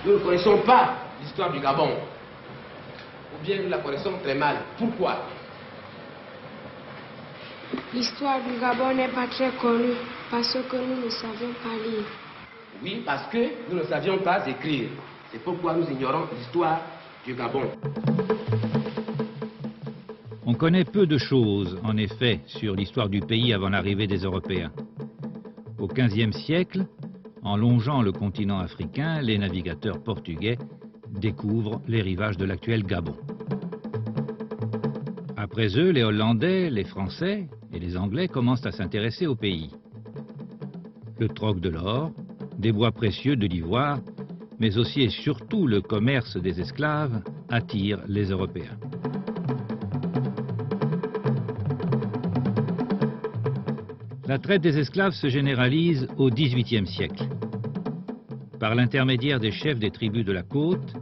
Nous ne connaissons pas l'histoire du Gabon. Ou bien nous la connaissons très mal. Pourquoi? L'histoire du Gabon n'est pas très connue parce que nous ne savions pas lire. Oui, parce que nous ne savions pas écrire. C'est pourquoi nous ignorons l'histoire du Gabon. On connaît peu de choses, en effet, sur l'histoire du pays avant l'arrivée des Européens. Au XVe siècle, en longeant le continent africain, les navigateurs portugais découvrent les rivages de l'actuel Gabon. Après eux, les Hollandais, les Français et les Anglais commencent à s'intéresser au pays. Le troc de l'or, des bois précieux, de l'ivoire, mais aussi et surtout le commerce des esclaves attire les Européens. La traite des esclaves se généralise au XVIIIe siècle. Par l'intermédiaire des chefs des tribus de la côte,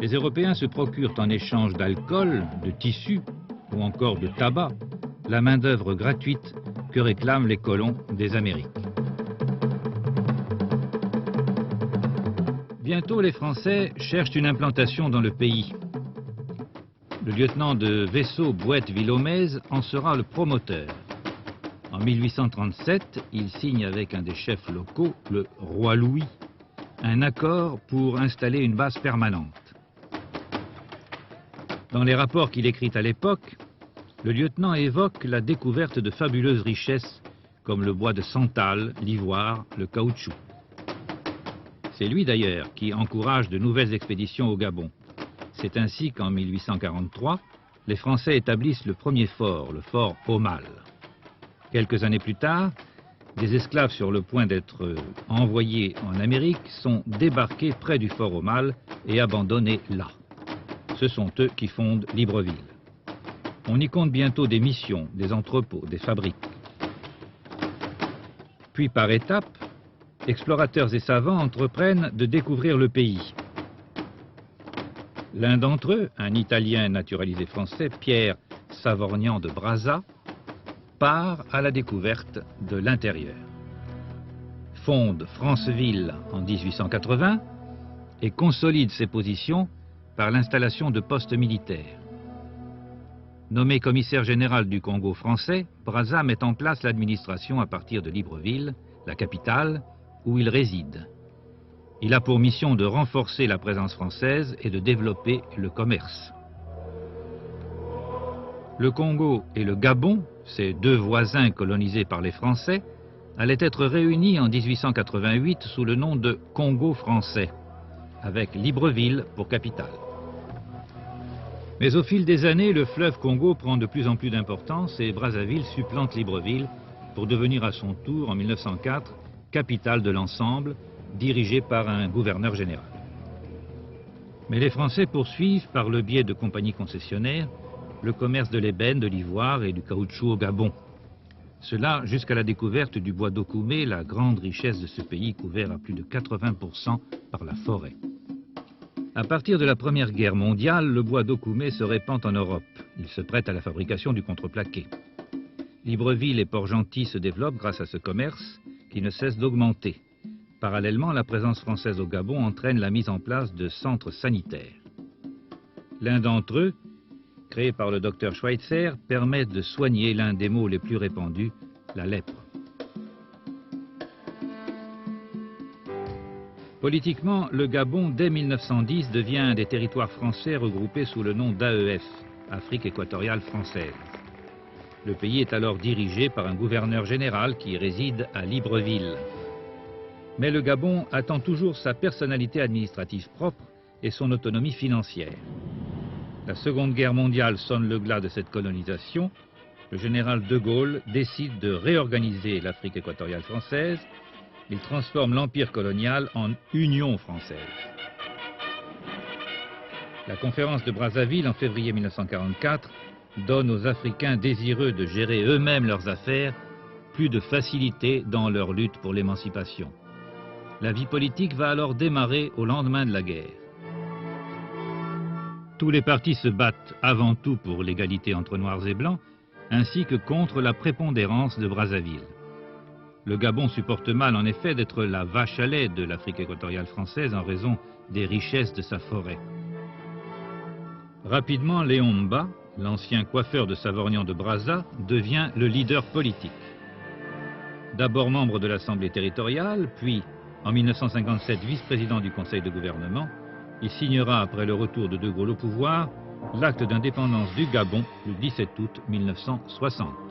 les Européens se procurent en échange d'alcool, de tissus ou encore de tabac la main-d'œuvre gratuite que réclament les colons des Amériques. Bientôt, les Français cherchent une implantation dans le pays. Le lieutenant de vaisseau Bouët-Villomèze en sera le promoteur. En 1837, il signe avec un des chefs locaux, le roi Louis, un accord pour installer une base permanente. Dans les rapports qu'il écrit à l'époque, le lieutenant évoque la découverte de fabuleuses richesses comme le bois de santal, l'ivoire, le caoutchouc. C'est lui d'ailleurs qui encourage de nouvelles expéditions au Gabon. C'est ainsi qu'en 1843, les Français établissent le premier fort, le fort Aumale. Quelques années plus tard, des esclaves sur le point d'être envoyés en Amérique sont débarqués près du fort Aumale et abandonnés là. Ce sont eux qui fondent Libreville. On y compte bientôt des missions, des entrepôts, des fabriques. Puis par étapes, explorateurs et savants entreprennent de découvrir le pays. L'un d'entre eux, un Italien naturalisé français, Pierre Savorgnan de Brazza, part à la découverte de l'intérieur. Fonde Franceville en 1880 et consolide ses positions par l'installation de postes militaires. Nommé commissaire général du Congo français, Brazza met en place l'administration à partir de Libreville, la capitale, où il réside. Il a pour mission de renforcer la présence française et de développer le commerce. Le Congo et le Gabon, ces deux voisins colonisés par les Français, allaient être réunis en 1888 sous le nom de Congo français, avec Libreville pour capitale. Mais au fil des années, le fleuve Congo prend de plus en plus d'importance et Brazzaville supplante Libreville pour devenir à son tour, en 1904, capitale de l'ensemble, dirigée par un gouverneur général. Mais les Français poursuivent, par le biais de compagnies concessionnaires, le commerce de l'ébène, de l'ivoire et du caoutchouc au Gabon. Cela jusqu'à la découverte du bois d'Okoumé, la grande richesse de ce pays couvert à plus de 80% par la forêt. À partir de la Première Guerre mondiale, le bois d'Okoumé se répand en Europe. Il se prête à la fabrication du contreplaqué. Libreville et Port-Gentil se développent grâce à ce commerce qui ne cesse d'augmenter. Parallèlement, la présence française au Gabon entraîne la mise en place de centres sanitaires. L'un d'entre eux, créé par le docteur Schweitzer, permet de soigner l'un des maux les plus répandus, la lèpre. Politiquement, le Gabon, dès 1910, devient un des territoires français regroupés sous le nom d'AEF, Afrique équatoriale française. Le pays est alors dirigé par un gouverneur général qui réside à Libreville. Mais le Gabon attend toujours sa personnalité administrative propre et son autonomie financière. La Seconde Guerre mondiale sonne le glas de cette colonisation. Le général de Gaulle décide de réorganiser l'Afrique équatoriale française. Il transforme l'empire colonial en Union française. La conférence de Brazzaville en février 1944 donne aux Africains désireux de gérer eux-mêmes leurs affaires plus de facilité dans leur lutte pour l'émancipation. La vie politique va alors démarrer au lendemain de la guerre. Tous les partis se battent avant tout pour l'égalité entre noirs et blancs, ainsi que contre la prépondérance de Brazzaville. Le Gabon supporte mal en effet d'être la vache à lait de l'Afrique équatoriale française en raison des richesses de sa forêt. Rapidement, Léon Mba, l'ancien coiffeur de Savorgnan de Brazza, devient le leader politique. D'abord membre de l'Assemblée territoriale, puis en 1957 vice-président du Conseil de gouvernement, il signera après le retour de De Gaulle au pouvoir l'acte d'indépendance du Gabon le 17 août 1960.